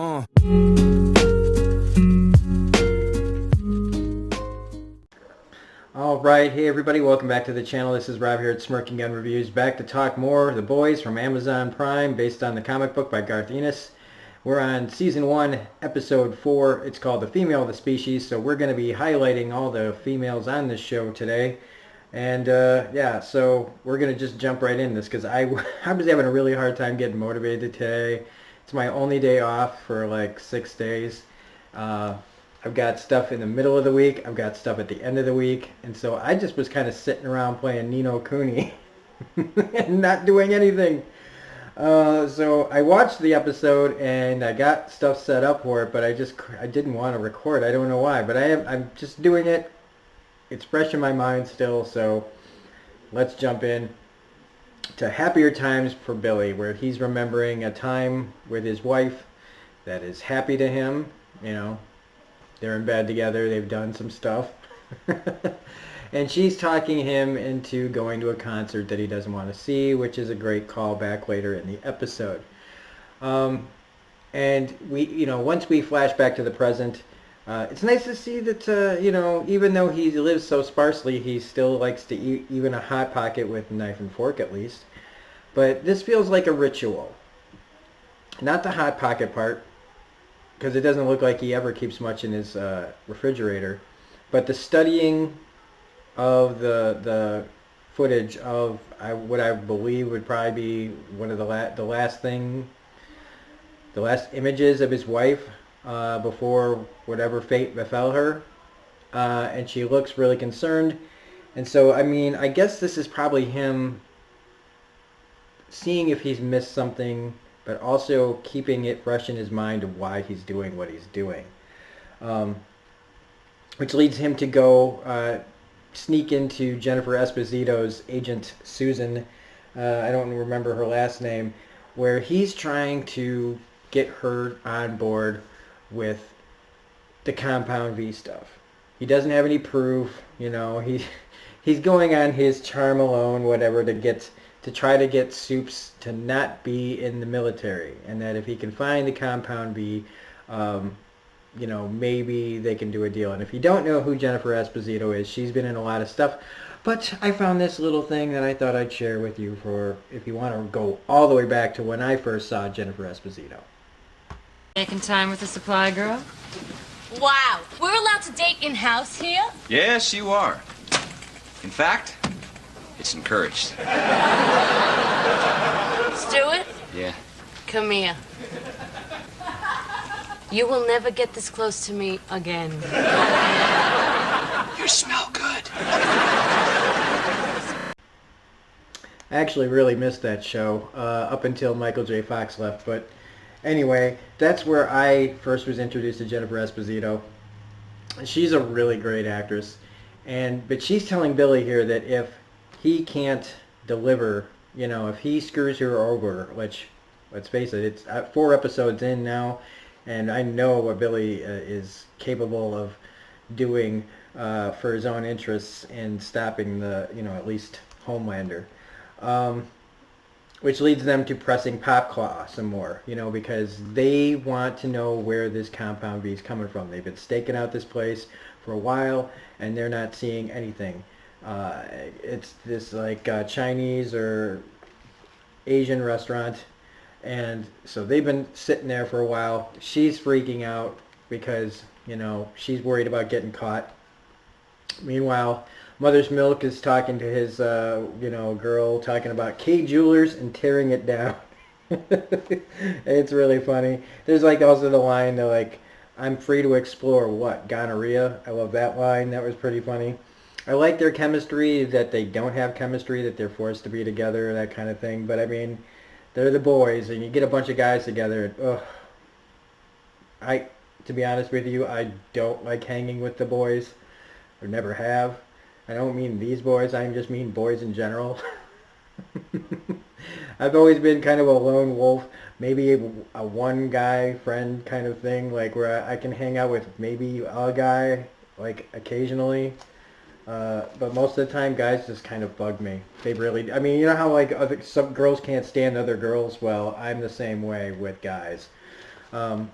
Alright, hey everybody, welcome back to the channel. This is Rob here at Smirking Gun Reviews, back to talk more The Boys from Amazon Prime, based on the comic book by Garth Ennis. We're on Season 1, Episode 4. It's called The Female of the Species, so we're going to be highlighting all the females on this show today. And yeah, so we're going to just jump right in this, because I was having a really hard time getting motivated today. It's my only day off for like 6 days. I've got stuff in the middle of the week, I've got stuff at the end of the week, and so I just was kind of sitting around playing Ni no Kuni and not doing anything. So I watched the episode and I got stuff set up for it, but I didn't want to record. I don't know why, but I'm just doing it. It's fresh in my mind still, so let's jump in to happier times for Billy, where he's remembering a time with his wife that is happy to him. You know, they're in bed together, they've done some stuff. And she's talking him into going to a concert that he doesn't want to see, which is a great callback later in the episode. And once we flash back to the present, it's nice to see that, even though he lives so sparsely, he still likes to eat even a Hot Pocket with a knife and fork at least. But this feels like a ritual. Not the Hot Pocket part, because it doesn't look like he ever keeps much in his refrigerator, but the studying of the footage of what I believe would probably be one of the last images of his wife before whatever fate befell her, and she looks really concerned. And so, I mean, I guess this is probably him seeing if he's missed something, but also keeping it fresh in his mind of why he's doing what he's doing. Which leads him to go sneak into Jennifer Esposito's agent, Susan. I don't remember her last name, where he's trying to get her on board with the Compound V stuff. He doesn't have any proof, he's going on his charm alone, whatever, to try to get Soups to not be in the military, and that if he can find the Compound V, maybe they can do a deal. And if you don't know who Jennifer Esposito is, she's been in a lot of stuff, but I found this little thing that I thought I'd share with you for if you want to go all the way back to when I first saw Jennifer Esposito. Making time with the supply girl? Wow, we're allowed to date in-house here? Yes, you are. In fact, it's encouraged. Stuart? Yeah? Come here. You will never get this close to me again. You smell good. I actually really missed that show up until Michael J. Fox left, but anyway, that's where I first was introduced to Jennifer Esposito. She's a really great actress, but she's telling Billy here that if he can't deliver, if he screws her over, which, let's face it, it's 4 episodes in now, and I know what Billy is capable of doing for his own interests in stopping the, at least Homelander. Which leads them to pressing Popclaw some more, because they want to know where this Compound V is coming from. They've been staking out this place for a while, and they're not seeing anything. It's this like Chinese or Asian restaurant, and so they've been sitting there for a while. She's freaking out because, she's worried about getting caught. Meanwhile, Mother's Milk is talking to his, girl, talking about K Jewelers and tearing it down. It's really funny. There's also the line, I'm free to explore what? Gonorrhea? I love that line. That was pretty funny. I like their chemistry, that they don't have chemistry, that they're forced to be together, that kind of thing. But, I mean, they're the boys, and you get a bunch of guys together, and, to be honest with you, I don't like hanging with the boys, or never have. I don't mean these boys, I just mean boys in general. I've always been kind of a lone wolf, maybe a one guy friend kind of thing, where I can hang out with maybe a guy, occasionally. But most of the time, guys just kind of bug me. They really, you know how some girls can't stand other girls? Well, I'm the same way with guys. Um,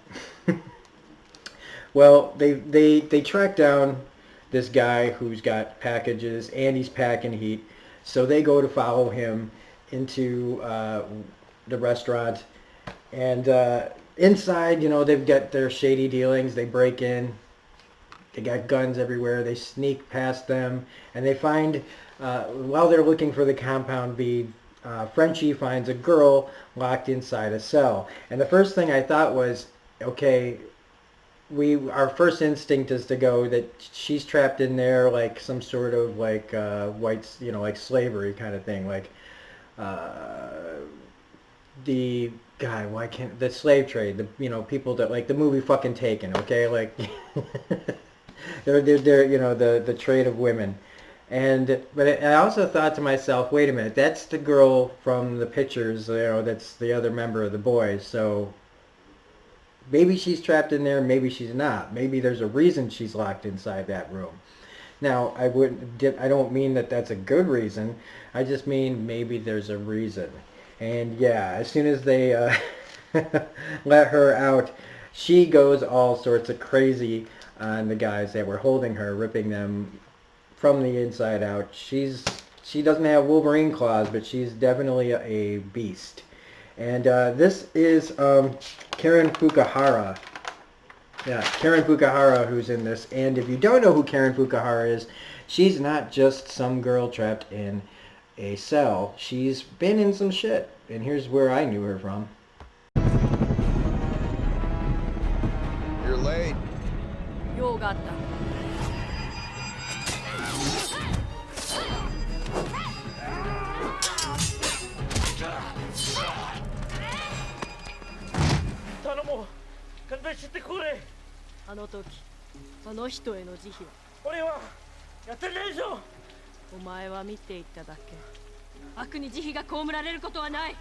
well, they track down this guy who's got packages and he's packing heat. So they go to follow him into the restaurant. And inside, they've got their shady dealings. They break in. They got guns everywhere. They sneak past them. And they find, while they're looking for the compound bead, Frenchie finds a girl locked inside a cell. And the first thing I thought was, okay, our first instinct is to go that she's trapped in there like some sort of like whites, like slavery kind of thing, like the guy. Why can't the slave trade? The people that like the movie fucking Taken. Okay, like they're the trade of women. But I also thought to myself, wait a minute, that's the girl from the pictures. That's the other member of the boys. So maybe she's trapped in there, maybe she's not. Maybe there's a reason she's locked inside that room. Now, I don't mean that that's a good reason. I just mean maybe there's a reason. And yeah, as soon as they let her out, she goes all sorts of crazy on the guys that were holding her, ripping them from the inside out. She doesn't have Wolverine claws, but she's definitely a beast. And this is Karen Fukuhara. Yeah, Karen Fukuhara who's in this. And if you don't know who Karen Fukuhara is, she's not just some girl trapped in a cell. She's been in some shit. And here's where I knew her from. You're late. 用があった。頼もう勘弁してくれ。あの時、あの人への慈悲を。俺はやってないぞ。お前は見ていただけ。悪に慈悲が被られることはない。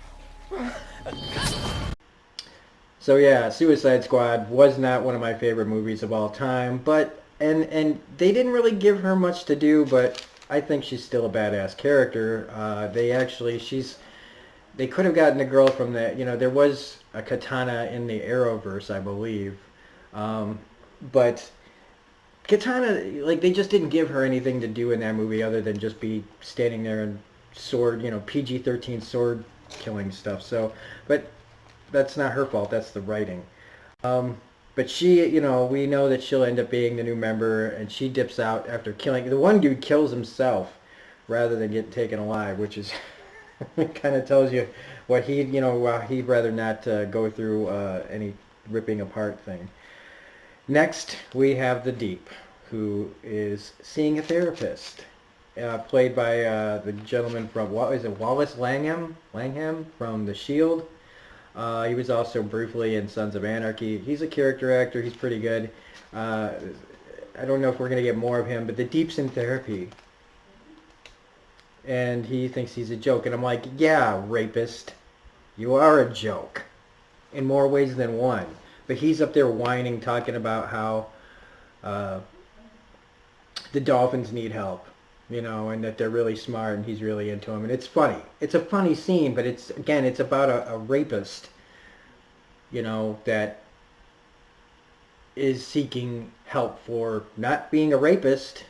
So yeah, Suicide Squad was not one of my favorite movies of all time, but and they didn't really give her much to do, but I think she's still a badass character. They could have gotten a girl from the, there was a Katana in the Arrowverse, I believe, but Katana, like, they just didn't give her anything to do in that movie other than just be standing there and sword, PG-13 sword killing stuff. So, but that's not her fault. That's the writing. But she, we know that she'll end up being the new member, and she dips out after killing. The one dude kills himself rather than get taken alive, which is kind of tells you what he'd rather not go through any ripping apart thing. Next, we have the Deep, who is seeing a therapist, played by the gentleman from, what is it, Wallace Langham from The Shield. He was also briefly in Sons of Anarchy. He's a character actor. He's pretty good. I don't know if we're going to get more of him, but the Deep's in therapy. And he thinks he's a joke. And I'm like, yeah, rapist. You are a joke. In more ways than one. But he's up there whining, talking about how the dolphins need help. And that they're really smart and he's really into them. And it's funny. It's a funny scene, but it's about a rapist, that is seeking help for not being a rapist,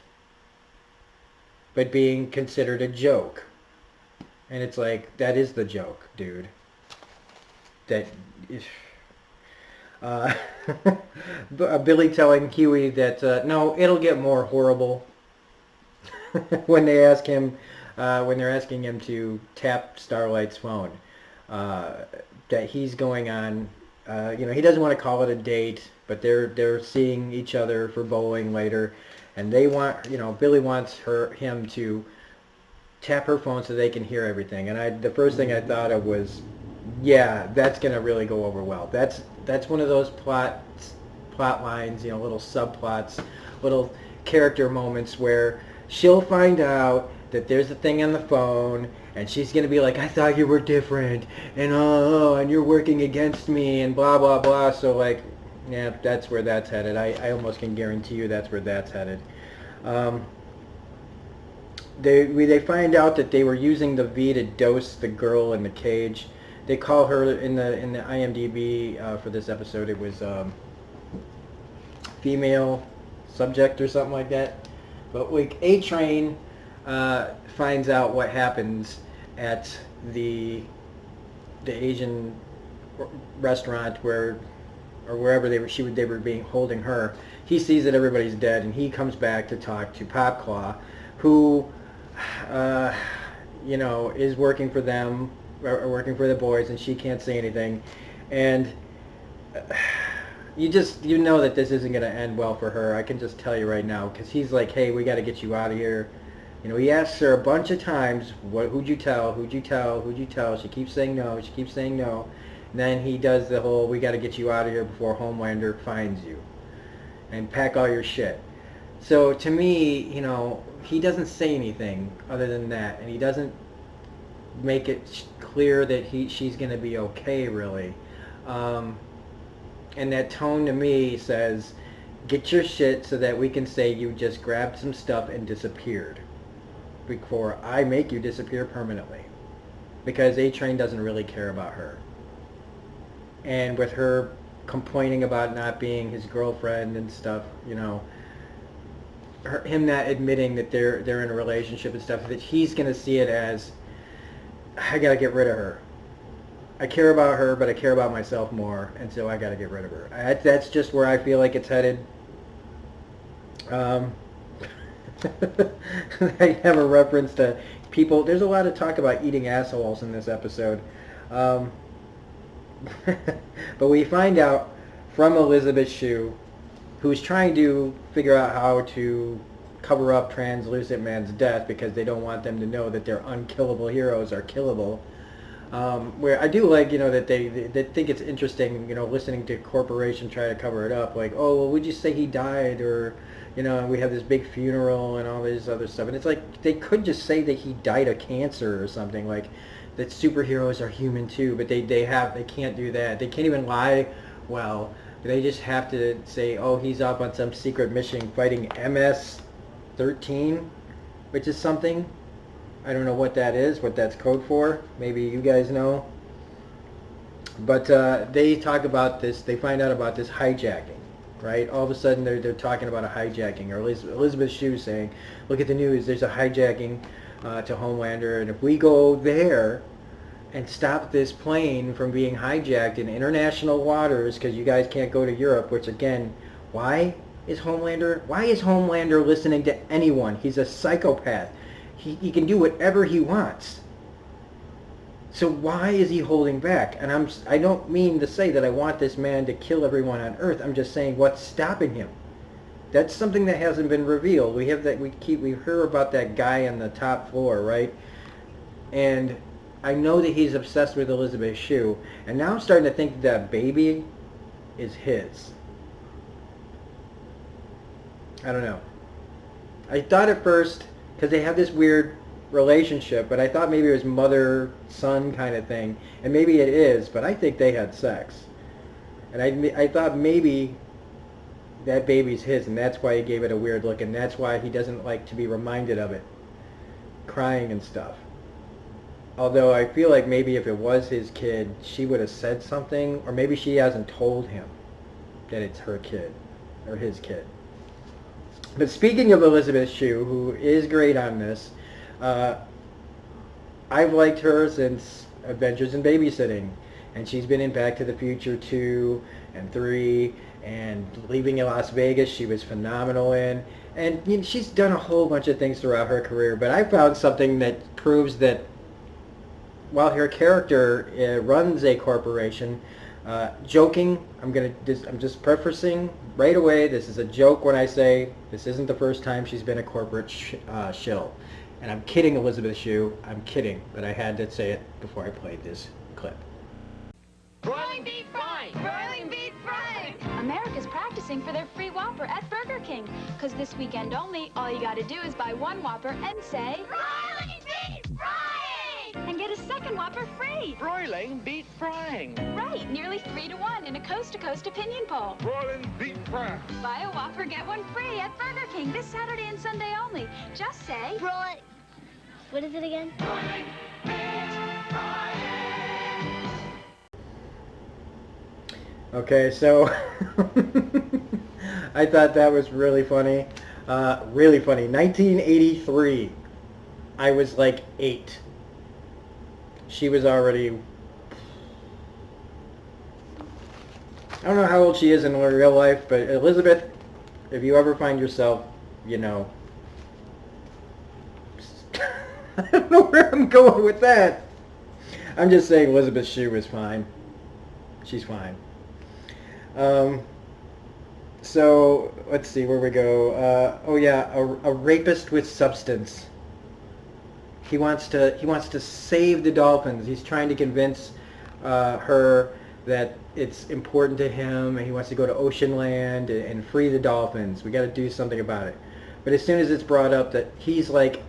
but being considered a joke. And it's like, that is the joke, dude. That is... Billy telling Huey that, no, it'll get more horrible. when they're asking him to tap Starlight's phone, that he's going on, he doesn't want to call it a date, but they're seeing each other for bowling later, and they want, Billy wants him to tap her phone so they can hear everything. And the first thing I thought of was, yeah, that's gonna really go over well. That's one of those plot lines, little subplots, little character moments where she'll find out that there's a thing on the phone, and she's going to be like, I thought you were different, and and you're working against me, and blah, blah, blah. So, like, yeah, that's where that's headed. I almost can guarantee you that's where that's headed. They find out that they were using the V to dose the girl in the cage they call her in the IMDb for this episode. It was female subject or something like that. But like A-Train finds out what happens at the Asian restaurant where, or wherever they were being holding her. He sees that everybody's dead, and he comes back to talk to Popclaw, who you know, is working for them, or working for the boys, and she can't say anything. And you know that this isn't going to end well for her. I can just tell you right now, because he's like, hey, we got to get you out of here. You know, he asks her a bunch of times, who'd you tell, who'd you tell, who'd you tell? She keeps saying no, she keeps saying no. And then he does the whole, we got to get you out of here before Homelander finds you. And pack all your shit. So to me, you know, he doesn't say anything other than that. And he doesn't make it clear that she's going to be okay, really. And that tone to me says, get your shit so that we can say you just grabbed some stuff and disappeared before I make you disappear permanently. Because A-Train doesn't really care about her. And with her complaining about not being his girlfriend and stuff, you know, him not admitting that they're in a relationship and stuff, that he's going to see it as, I got to get rid of her. I care about her, but I care about myself more, and so I got to get rid of her. That's just where I feel like it's headed. I have a reference to people. There's a lot of talk about eating assholes in this episode. But we find out from Elizabeth Shue, who's trying to figure out how to cover up Translucent Man's death because they don't want them to know that their unkillable heroes are killable. Where I do like, you know, that they think it's interesting, you know, listening to Corporation try to cover it up. Like, oh, well, would you say he died? Or, you know, we have this big funeral and all this other stuff. And it's like, they could just say that he died of cancer or something. Like, that superheroes are human too. But they can't do that. They can't even lie well. They just have to say, oh, he's up on some secret mission fighting MS-13, which is something. I don't know what that is, what that's code for. Maybe you guys know. But they talk about this, they find out about this hijacking, right? All of a sudden they're talking about a hijacking. Or Elizabeth Shue saying, look at the news, there's a hijacking to Homelander, and if we go there and stop this plane from being hijacked in international waters, because you guys can't go to Europe, which again, why is Homelander listening to anyone? He's a psychopath. He can do whatever he wants. So why is he holding back? And I don't mean to say that I want this man to kill everyone on Earth. I'm just saying what's stopping him. That's something that hasn't been revealed. We hear about that guy on the top floor, right? And I know that he's obsessed with Elizabeth Shue, and now I'm starting to think that baby is his. I don't know. I thought at first, because they have this weird relationship, but I thought maybe it was mother-son kind of thing, and maybe it is, but I think they had sex. And I thought maybe that baby's his, and that's why he gave it a weird look, and that's why he doesn't like to be reminded of it, crying and stuff. Although I feel like maybe if it was his kid, she would have said something, or maybe she hasn't told him that it's her kid, or his kid. But speaking of Elizabeth Shue, who is great on this, I've liked her since Adventures in Babysitting. And she's been in Back to the Future 2 and 3, and Leaving in Las Vegas she was phenomenal in. And you know, she's done a whole bunch of things throughout her career, but I found something that proves that while her character runs a corporation, joking, I'm just prefacing right away, this is a joke when I say this isn't the first time she's been a corporate shill. And I'm kidding, Elizabeth Shue, I'm kidding, but I had to say it before I played this clip. Broiling beef frying! Broiling beef frying! America's practicing for their free Whopper at Burger King. Because this weekend only, all you gotta do is buy one Whopper and say, Broiling beef frying! and get a second Whopper free. Broiling beef frying! Right, nearly 3-to-1 in a coast-to-coast opinion poll. Broiling beef frying. Buy a Whopper, get one free at Burger King this Saturday and Sunday only. Just say, What is it again? Okay, so I thought that was really funny. Really funny. 1983. I was like 8. She was already... I don't know how old she is in real life, but Elizabeth, if you ever find yourself, you know... I don't know where I'm going with that. I'm just saying Elizabeth Shue is fine. She's fine. So, let's see where we go. Oh yeah, a rapist with substance. He wants to save the dolphins. He's trying to convince her that it's important to him, and he wants to go to Oceanland and free the dolphins. We got to do something about it. But as soon as it's brought up that he's like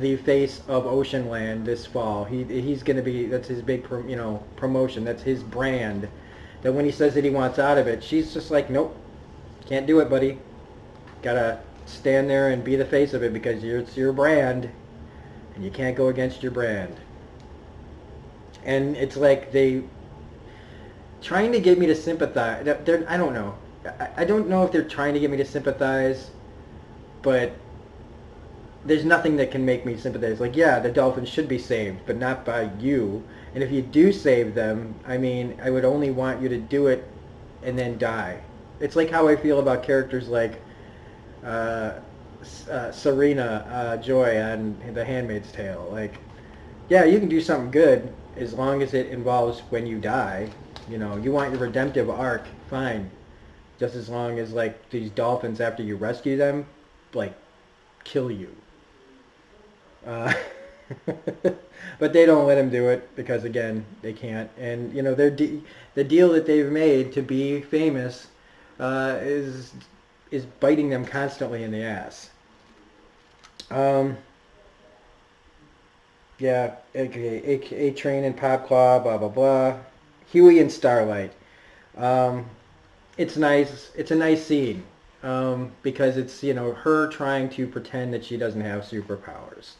the face of Oceanland this fall, he's going to be, that's his big promotion. That's his brand. That when he says that he wants out of it, she's just like, nope, can't do it, buddy. Gotta stand there and be the face of it because it's your brand, and you can't go against your brand. And it's like they trying to get me to sympathize. I don't know. I don't know if they're trying to get me to sympathize, but there's nothing that can make me sympathize. Like, yeah, the dolphins should be saved, but not by you. And if you do save them, I mean, I would only want you to do it and then die. It's like how I feel about characters like Serena Joy on The Handmaid's Tale. Like, yeah, you can do something good as long as it involves when you die. You know, you want your redemptive arc, fine. Just as long as, like, these dolphins, after you rescue them, like, kill you. But they don't let him do it because, again, they can't. And, you know, the deal that they've made to be famous is biting them constantly in the ass. Yeah, A Train and Pop Claw, blah, blah, blah. Huey and Starlight. It's nice. It's a nice scene because it's, you know, her trying to pretend that she doesn't have superpowers.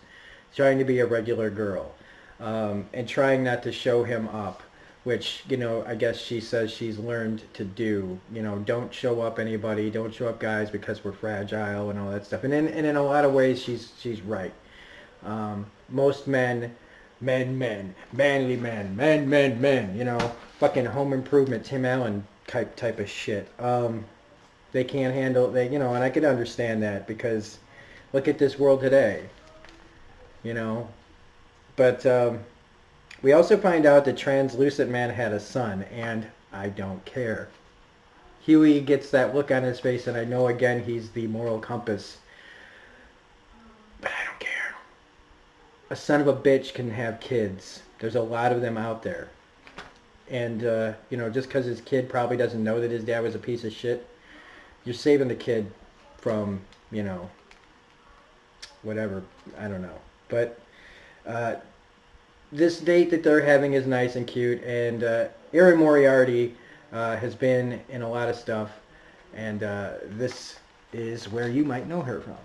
Trying to be a regular girl. And trying not to show him up, which, you know, I guess she says she's learned to do. You know, don't show up anybody, don't show up guys because we're fragile and all that stuff. And in a lot of ways, she's right. Most men, manly men, you know, fucking Home Improvement, Tim Allen type of shit. They can't handle, you know, and I could understand that because look at this world today, you know. But we also find out that Translucent Man had a son, and I don't care. Huey gets that look on his face, and I know, again, he's the moral compass. But I don't care. A son of a bitch can have kids. There's a lot of them out there. And, you know, just because his kid probably doesn't know that his dad was a piece of shit, you're saving the kid from, you know, whatever. I don't know. But... this date that they're having is nice and cute, and Erin Moriarty has been in a lot of stuff, and this is where you might know her from.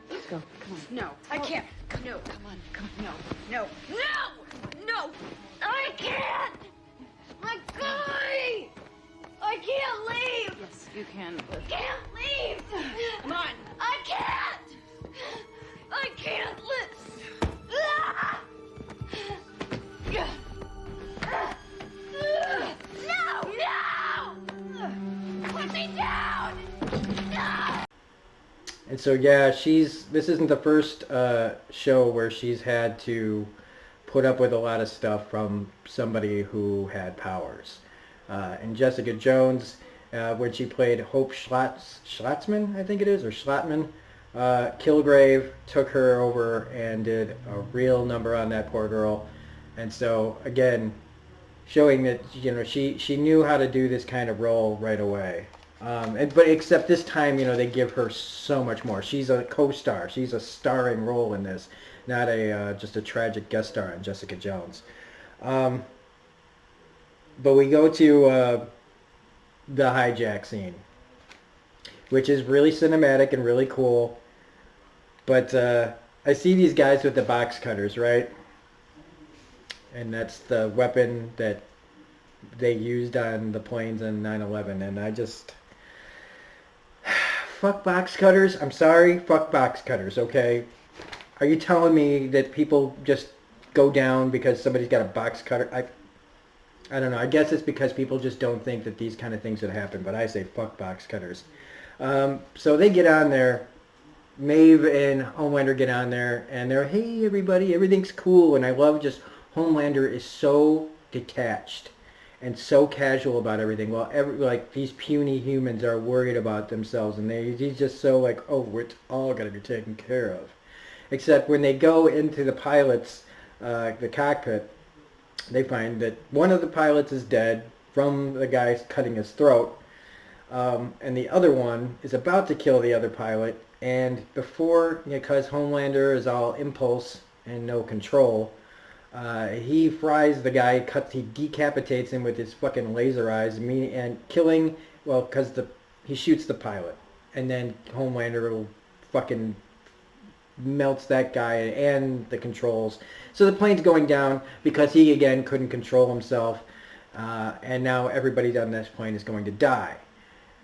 Let's go. Come on. No, I can't. No. Come on. No. No. No! I can't! My guy! I can't leave! Yes, you can. Can't leave! Come on. I can't! I can't live! Ah! No! No! Put me down! No! And so, yeah, this isn't the first show where she's had to put up with a lot of stuff from somebody who had powers. And Jessica Jones, when she played Hope Schlotzman, I think it is, or Schlotman, Kilgrave took her over and did a real number on that poor girl. And so, again, showing that, you know, she knew how to do this kind of role right away. But except this time, you know, they give her so much more. She's a co-star. She's a starring role in this, not just a tragic guest star on Jessica Jones. But we go to the hijack scene. which is really cinematic and really cool. But I see these guys with the box cutters, right? And that's the weapon that they used on the planes in 9/11. And I just... fuck box cutters. I'm sorry. Fuck box cutters, okay? Are you telling me that people just go down because somebody's got a box cutter? I don't know. I guess it's because people just don't think that these kind of things would happen. But I say fuck box cutters. So they get on there. Maeve and Homelander get on there. And they're, hey, everybody. Everything's cool. And I love just Homelander is so detached and so casual about everything. Well, like these puny humans are worried about themselves. And he's just so like, oh, it's all got to be taken care of. Except when they go into the pilot's, the cockpit, they find that one of the pilots is dead from the guy cutting his throat, and the other one is about to kill the other pilot, and before, because Homelander is all impulse and no control, he fries the guy, he decapitates him with his fucking laser eyes, and killing, well, because he shoots the pilot, and then Homelander will fucking melts that guy and the controls. So the plane's going down because he again couldn't control himself, and now everybody on this plane is going to die.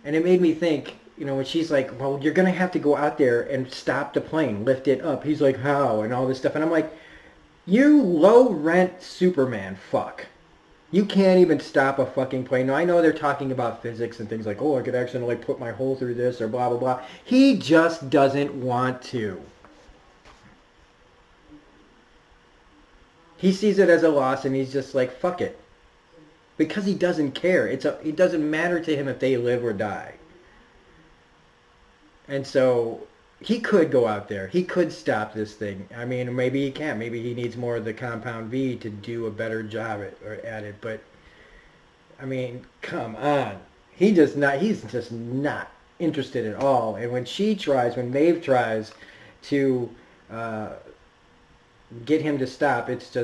And it made me think, when she's like, well, you're going to have to go out there and stop the plane, lift it up. He's like, how? And all this stuff. And I'm like, you low-rent Superman fuck. You can't even stop a fucking plane. Now, I know they're talking about physics and things like, oh, I could accidentally put my hole through this or blah, blah, blah. He just doesn't want to. He sees it as a loss, and he's just like, fuck it. Because he doesn't care. It doesn't matter to him if they live or die. And so he could go out there. He could stop this thing. I mean, maybe he can't. Maybe he needs more of the Compound V to do a better job at it. But, I mean, come on. He's just not interested at all. And when Maeve tries to... get him to stop, it's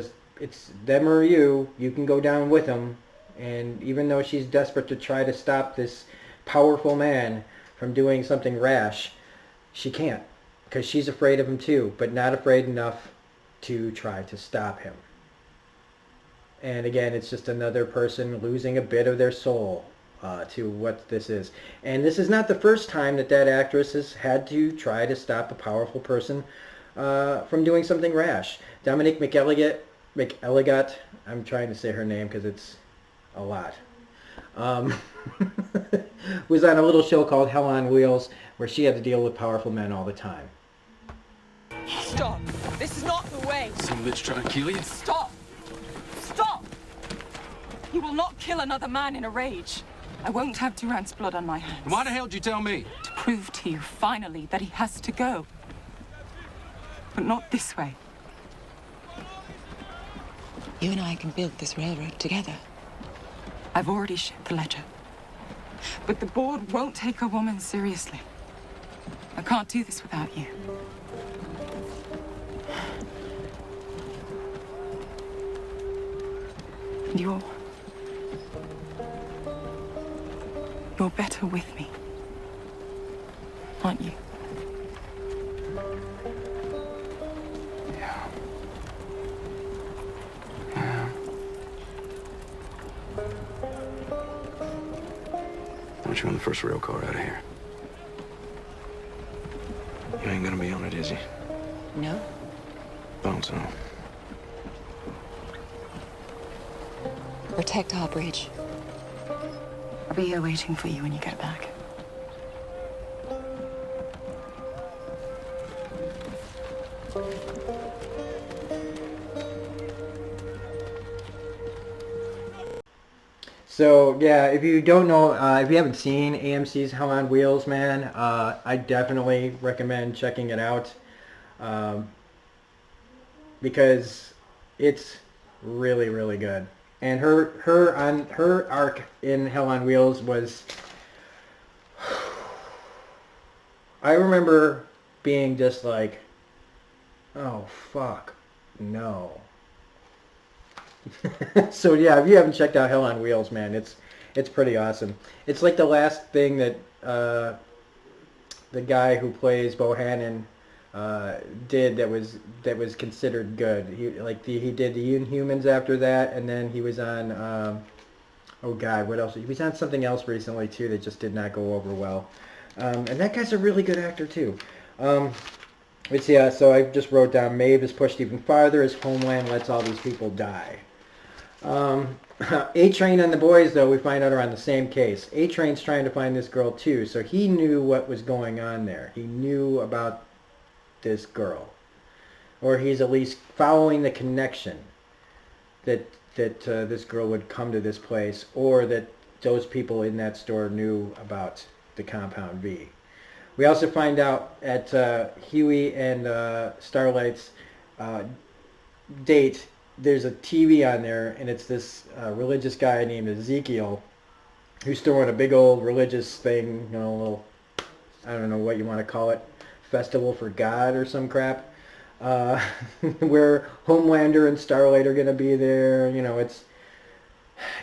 them or you can go down with him. And even though she's desperate to try to stop this powerful man from doing something rash, she can't, because she's afraid of him too, but not afraid enough to try to stop him. And again, it's just another person losing a bit of their soul to what this is. And this is not the first time that actress has had to try to stop a powerful person from doing something rash. Dominique McElligott, I'm trying to say her name because it's a lot, was on a little show called Hell on Wheels, where she had to deal with powerful men all the time. Stop! This is not the way! Some bitch trying to kill you? Stop! Stop! You will not kill another man in a rage. I won't have Durant's blood on my hands. Why the hell did you tell me? To prove to you, finally, that he has to go. But not this way. You and I can build this railroad together. I've already shipped the letter. But the board won't take a woman seriously. I can't do this without you. And you're better with me, aren't you? I want you on the first rail car out of here. You ain't gonna be on it, is he? No. Don't so. Protect our bridge. I'll be here waiting for you when you get back. So yeah, if you don't know, if you haven't seen AMC's Hell on Wheels, man, I definitely recommend checking it out, because it's really, really good. And her arc in Hell on Wheels was, I remember being just like, oh fuck, no. So yeah, if you haven't checked out Hell on Wheels, man, it's pretty awesome. It's like the last thing that the guy who plays Bohannon did that was considered good. He did the Inhumans after that, and then he was on oh God, what else? He was on something else recently too that just did not go over well. And that guy's a really good actor too. But yeah, so I just wrote down Maeve is pushed even farther as Homeland lets all these people die. A-Train and the boys, though, we find out are on the same case. A-Train's trying to find this girl too, so he knew what was going on there. He knew about this girl, or he's at least following the connection that this girl would come to this place, or that those people in that store knew about the Compound V. We also find out at Huey and Starlight's date, there's a TV on there, and it's this religious guy named Ezekiel who's throwing a big old religious thing, you know, a little, I don't know what you want to call it, festival for God or some crap, where Homelander and Starlight are going to be there. You know,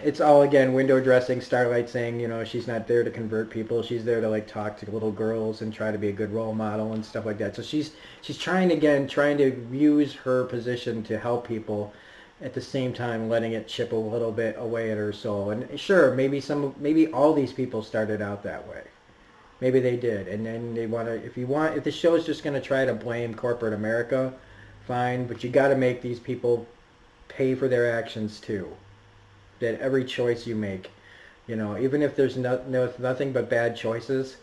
it's all, again, window dressing. Starlight saying, you know, she's not there to convert people. She's there to, like, talk to little girls and try to be a good role model and stuff like that. So she's trying to use her position to help people, at the same time letting it chip a little bit away at her soul. And sure, maybe all these people started out that way. Maybe they did. And then they want to, if the show's just going to try to blame corporate America, fine, but you got to make these people pay for their actions too. That every choice you make, you know, even if there's nothing but bad choices,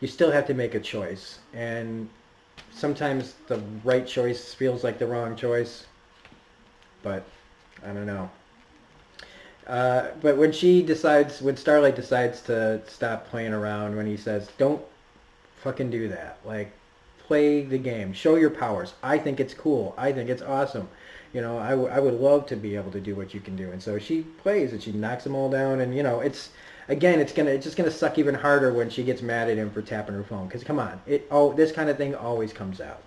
you still have to make a choice. And sometimes the right choice feels like the wrong choice, but I don't know. But when Starlight decides to stop playing around, when he says, don't fucking do that, like, play the game, show your powers. I think it's cool. I think it's awesome. You know, I would love to be able to do what you can do. And so she plays and she knocks them all down. And, you know, it's just gonna suck even harder when she gets mad at him for tapping her phone. Because come on, this kind of thing always comes out.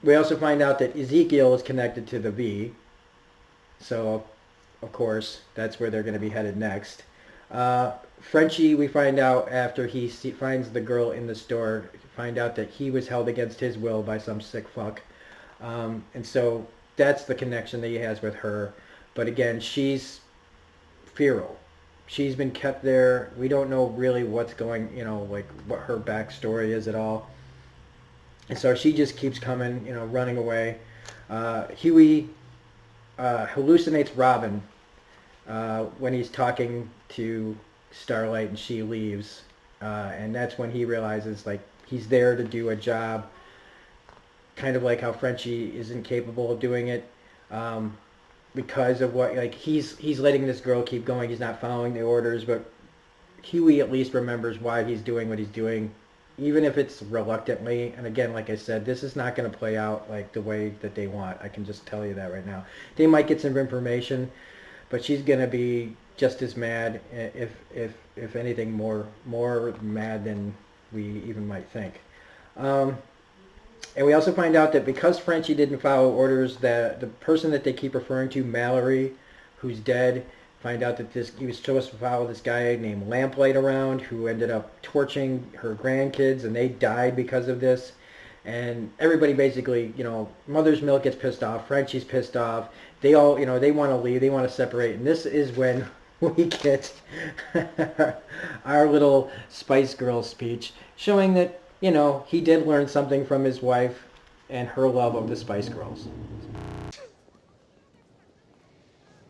We also find out that Ezekiel is connected to the V. So, of course, that's where they're going to be headed next. Frenchie, we find out after he finds the girl in the store, find out that he was held against his will by some sick fuck. And so that's the connection that he has with her. But again, she's feral. She's been kept there. We don't know really what's going, you know, like what her backstory is at all. And so she just keeps coming, you know, running away. Huey hallucinates Robin when he's talking to Starlight and she leaves. And that's when he realizes, like, he's there to do a job, kind of like how Frenchie isn't capable of doing it, because of what, like, he's letting this girl keep going. He's not following the orders, but Huey at least remembers why he's doing what he's doing, even if it's reluctantly. And again, like I said, this is not going to play out like the way that they want. I can just tell you that right now. They might get some information, but she's going to be just as mad, if anything, more mad than we even might think. And we also find out that because Frenchie didn't follow orders, that the person that they keep referring to, Mallory, who's dead, find out that he was supposed to follow this guy named Lamplight around, who ended up torching her grandkids, and they died because of this. And everybody basically, you know, Mother's Milk gets pissed off, Frenchie's pissed off. They all, you know, they want to leave, they want to separate. And this is when we get our little Spice Girl speech, showing that, you know, he did learn something from his wife and her love of the Spice Girls.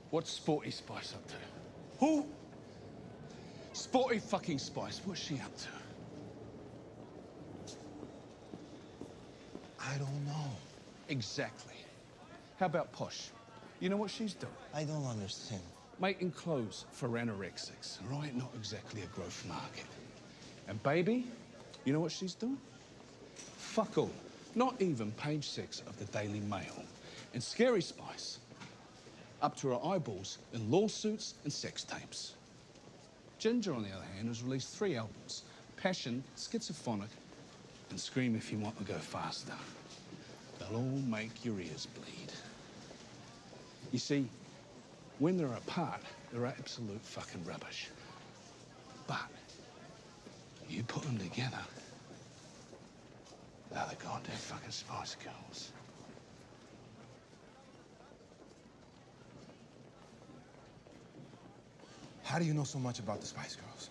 What's Sporty Spice up to? Who? Sporty fucking Spice. What's she up to? I don't know. Exactly. How about Posh? You know what she's doing? I don't understand. Making clothes for anorexics, all right? Not exactly a growth market. And Baby, you know what she's doing? Fuck all. Not even page 6 of the Daily Mail. And Scary Spice, up to her eyeballs in lawsuits and sex tapes. Ginger, on the other hand, has released 3 albums: Passion, Schizophrenic, and Scream If You Want to Go Faster. They'll all make your ears bleed. You see, when they're apart, they're absolute fucking rubbish. But You put them together. They're the goddamn fucking Spice Girls. How do you know so much about the Spice Girls?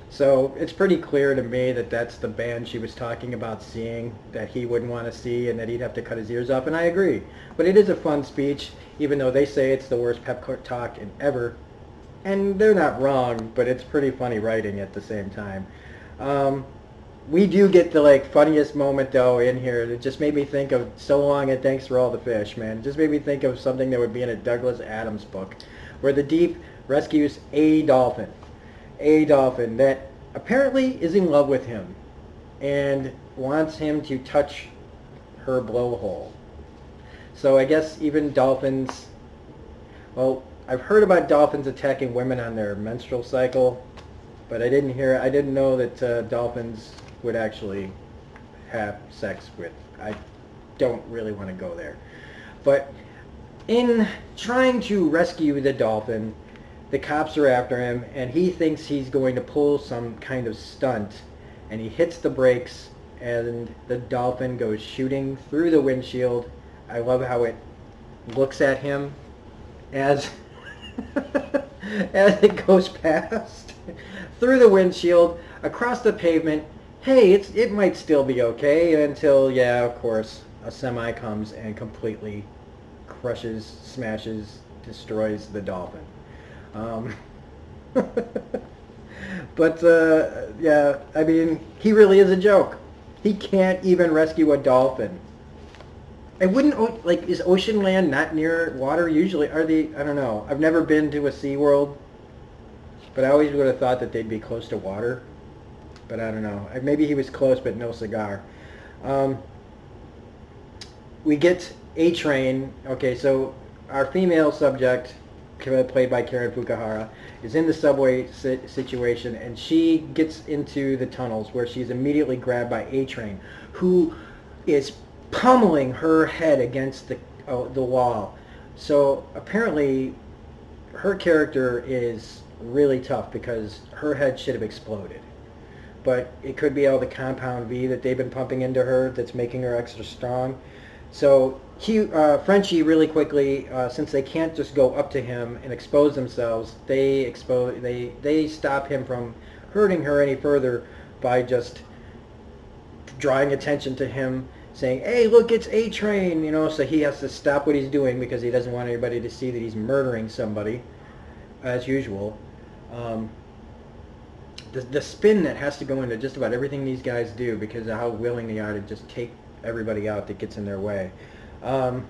So it's pretty clear to me that that's the band she was talking about seeing, that he wouldn't want to see and that he'd have to cut his ears off, and I agree. But it is a fun speech, even though they say it's the worst pep talk in ever. And they're not wrong, but it's pretty funny writing at the same time. We do get the funniest moment though in here. It just made me think of So Long and Thanks for All the Fish, man. It just made me think of something that would be in a Douglas Adams book, where the Deep rescues a dolphin that apparently is in love with him and wants him to touch her blowhole. So I guess even dolphins, well, I've heard about dolphins attacking women on their menstrual cycle, but I didn't know that dolphins would actually have sex with. I don't really want to go there. But in trying to rescue the dolphin, the cops are after him, and he thinks he's going to pull some kind of stunt, and he hits the brakes, and the dolphin goes shooting through the windshield. I love how it looks at him as as it goes past through the windshield, across the pavement. Hey, it might still be okay until, yeah, of course, a semi comes and completely crushes, smashes, destroys the dolphin. But yeah, I mean, he really is a joke. He can't even rescue a dolphin. I wouldn't, is ocean land not near water? Usually, are they? I don't know. I've never been to a SeaWorld, but I always would have thought that they'd be close to water. But I don't know. Maybe he was close, but no cigar. We get A-Train. Okay, so our female subject, played by Karen Fukuhara, is in the subway situation, and she gets into the tunnels where she's immediately grabbed by A-Train, who is pummeling her head against the wall. So apparently her character is really tough because her head should have exploded. But it could be all the compound V that they've been pumping into her that's making her extra strong. So Frenchie really quickly, since they can't just go up to him and expose themselves, they stop him from hurting her any further by just drawing attention to him, saying, "Hey, look, it's A-Train," so he has to stop what he's doing because he doesn't want anybody to see that he's murdering somebody, as usual. The spin that has to go into just about everything these guys do because of how willing they are to just take everybody out that gets in their way. So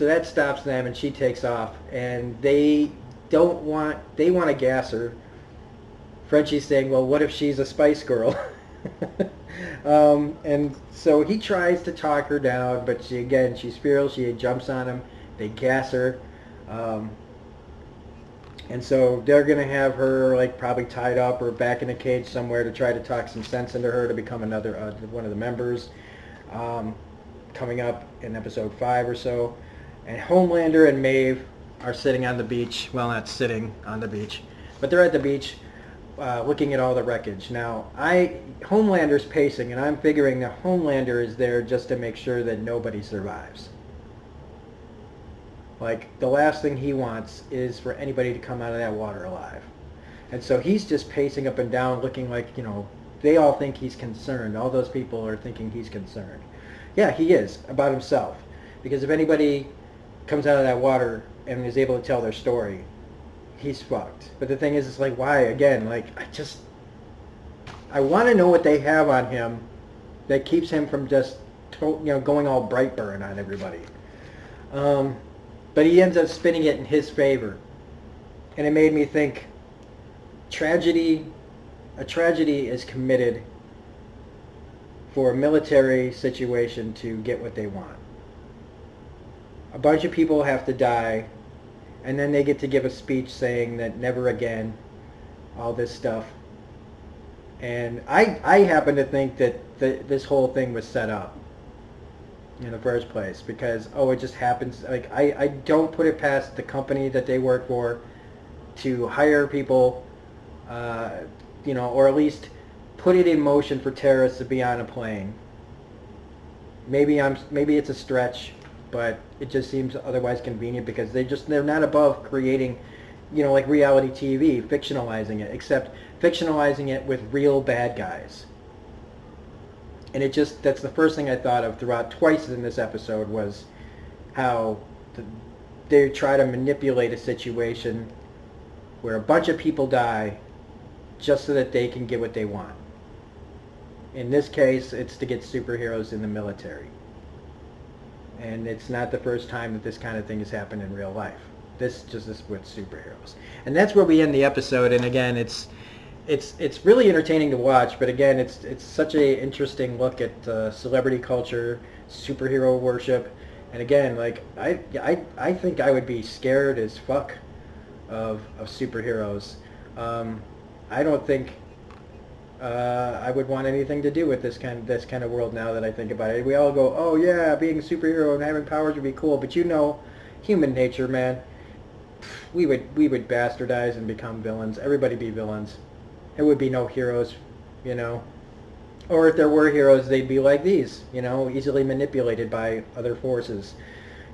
that stops them, and she takes off, and they want to gas her. Frenchie's saying, well, what if she's a Spice Girl? And so he tries to talk her down, but she's feral. She jumps on him. They gas her. And so they're going to have her probably tied up or back in a cage somewhere to try to talk some sense into her to become another one of the members. Coming up in episode 5 or so. And Homelander and Maeve are sitting on the beach. Well, not sitting on the beach, but they're at the beach looking at all the wreckage. Now, Homelander's pacing, and I'm figuring that Homelander is there just to make sure that nobody survives. The last thing he wants is for anybody to come out of that water alive. And so he's just pacing up and down looking like, they all think he's concerned. All those people are thinking he's concerned. Yeah, he is, about himself. Because if anybody comes out of that water and is able to tell their story, he's fucked. But the thing is, it's why, again, I want to know what they have on him that keeps him from just, going all Brightburn on everybody. But he ends up spinning it in his favor. And it made me think, a tragedy is committed for a military situation to get what they want. A bunch of people have to die, and then they get to give a speech saying that never again, all this stuff. And I happen to think that this whole thing was set up in the first place because, it just happens. I don't put it past the company that they work for to hire people, you know, or at least put it in motion for terrorists to be on a plane. Maybe it's a stretch, but it just seems otherwise convenient because they're not above creating, you know, like reality TV, fictionalizing it, except fictionalizing it with real bad guys. And that's the first thing I thought of throughout twice in this episode was how they try to manipulate a situation where a bunch of people die just so that they can get what they want. In this case, it's to get superheroes in the military. And it's not the first time that this kind of thing has happened in real life. This just is with superheroes. And that's where we end the episode. And again, it's really entertaining to watch, but again, it's such a interesting look at celebrity culture, superhero worship, and again, like I think I would be scared as fuck of superheroes. I don't think I would want anything to do with this kind of world now that I think about it. We all go, oh yeah, being a superhero and having powers would be cool, but you know, human nature, man. We would bastardize and become villains. Everybody be villains. There would be no heroes, you know. Or if there were heroes, they'd be like these, you know, easily manipulated by other forces,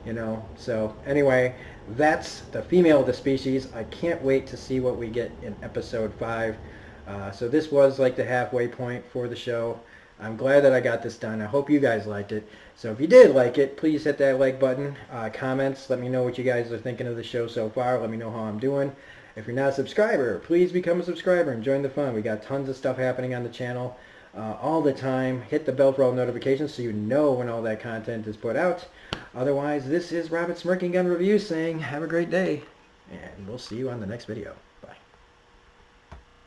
you know. So anyway, that's the female of the species. I can't wait to see what we get in episode 5. So this was like the halfway point for the show. I'm glad that I got this done. I hope you guys liked it. So if you did like it, please hit that like button. Comments, let me know what you guys are thinking of the show so far. Let me know how I'm doing. If you're not a subscriber, please become a subscriber and join the fun. We got tons of stuff happening on the channel all the time. Hit the bell for all notifications so you know when all that content is put out. Otherwise, this is Robert Smirking Gun Reviews saying have a great day, and we'll see you on the next video.